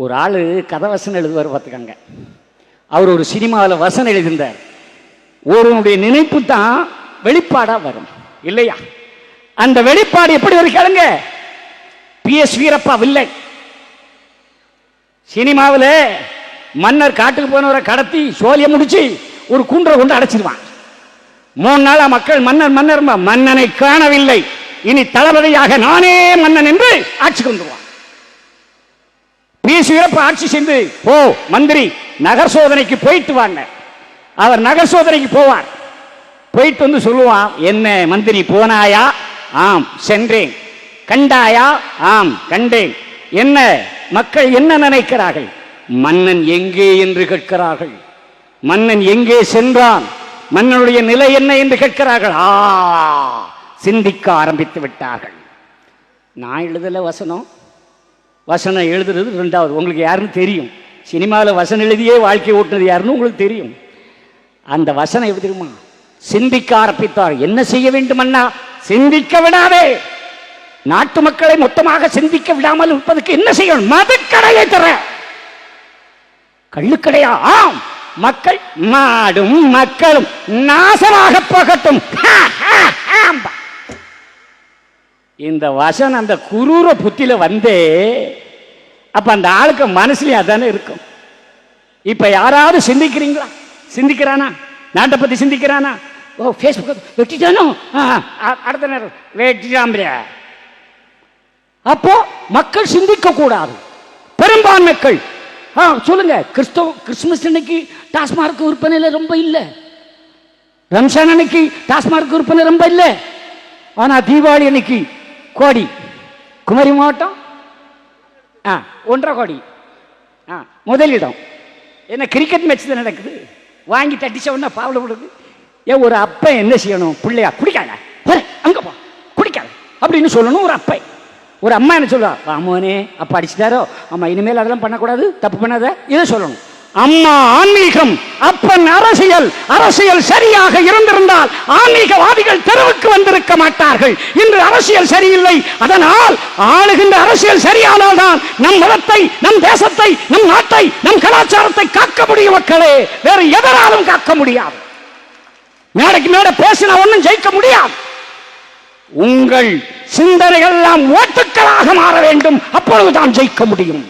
ஒரு ஆள் கதை வசனம் எழுதுவார் பார்த்துக்கங்க. அவர் ஒரு சினிமாவில் வசனம் எழுதியிருந்தார். ஒருவனுடைய நினைப்பு தான் வெளிப்பாடாக வரும் இல்லையா? அந்த வெளிப்பாடு எப்படி வரும் கேளுங்க. PS வீரப்பா வில்லை. சினிமாவில் மன்னர் காட்டுக்கு போனவரை கடத்தி சோழியை முடிச்சு ஒரு குன்றை கொண்டு அடைச்சிருவான். 3 நாளா மக்கள் மன்னர் மன்னர் மன்னனை காணவில்லை, இனி தளபதியாக நானே மன்னன் என்று ஆட்சி கொண்டுருவான். PS வீரப்பா ஆட்சி செய்து ஓ மந்திரி நகர் சோதனைக்கு போயிட்டு வாங்க. அவர் நகர் சோதனைக்கு போவார். போயிட்டு வந்து சொல்லுவான், என்ன மந்திரி போனாயா? ஆம் சென்றேன். கண்டாயா? ஆம் கண்டேன். என்ன மக்கள் என்ன நினைக்கிறார்கள்? மன்னன் எங்கே என்று கேட்கிறார்கள். மன்னன் எங்கே சென்றான்? மன்னனுடைய நிலை என்ன என்று கேட்கிறார்கள். சிந்திக்க ஆரம்பித்து விட்டார்கள். நான் எழுதல வசனம், வசனம் எழுதுறது 2வது. உங்களுக்கு யாருன்னு தெரியும். சினிமாவில் வசனம் எழுதியே வாழ்க்கை ஓட்டுனது யாருன்னு உங்களுக்கு தெரியும். அந்த வசனம் எப்படி தெரியுமா? சிந்திக்க ஆரம்பித்தார். என்ன செய்ய வேண்டும் அண்ணா? சிந்திக்க விடாதே. நாட்டு மக்களை மொத்தமாக சிந்திக்க விடாமல் இருப்பதற்கு என்ன செய்யணும்? மதுக்கடையை தர. கள்ளுக்கடையா? ஆம். மக்கள் மாடும் மக்களும் நாசமாக போகட்டும். இந்த வசனம் அந்த குரூர புத்தியில வந்தே அப்ப அந்த ஆளுக்கு மனசுலயும் அதானே இருக்கும். இப்ப யாராவது சிந்திக்கிறீங்களா? சிந்திக்கிறானா? நாட்டை பத்தி சிந்திக்கிறானா? ஓ பேஸ்புக் வெட்டிட்டானோ, அடுத்த நேரம் வெட்டிட்டாம்பியா. அப்போ மக்கள் சிந்திக்க கூடாது. பெரும்பான்மைகள் சொல்லுங்க. கிறிஸ்துமஸ் அன்னைக்கு டாஸ்மார்க் விற்பனையில ரொம்ப இல்லை. ரம்ஜான் அன்னைக்கு டாஸ்மார்க் விற்பனை ரொம்ப இல்லை. ஆனா தீபாவளி அன்னைக்கு கோடி. குமரி மாவட்டம் 1.5 கோடி முதலிடம். என்ன கிரிக்கெட் மேட்ச் தான் நடக்குது. வாங்கி தட்டிச்ச உடனே பாவல விடுது. ஏன் ஒரு அப்ப என்ன செய்யணும்? பிள்ளையா குடிக்காத, அங்க போ குடிக்காத அப்படின்னு சொல்லணும். ஒரு அப்ப ஒரு அம்மா என்ன சொல்லுவா? அம்மானே அப்பா அடிச்சுட்டாரோ, அம்மா இனிமேல் அதெல்லாம் பண்ணக்கூடாது, தப்பு பண்ணாத, இதை சொல்லணும். அம்மா ஆன்மீகம், அப்பன் அரசியல். அரசியல் சரியாக இருந்திருந்தால் ஆன்மீகவாதிகள் தெருவுக்கு வந்திருக்க மாட்டார்கள். இன்று அரசியல் சரியில்லை. அதனால் ஆளுகின்ற அரசியல் சரியானால் தான் நம் மதத்தை, நம் தேசத்தை, நம் நாட்டை, நம் கலாச்சாரத்தை காக்க முடியும். மக்களே, வேறு எதனாலும் காக்க முடியாது. மேடைக்கு மேடை பேசினா ஒன்றும் ஜெயிக்க முடியாது. உங்கள் சிந்தனைகள் எல்லாம் ஓட்டுக்களாக மாற வேண்டும். அப்பொழுதுதான் ஜெயிக்க முடியும்.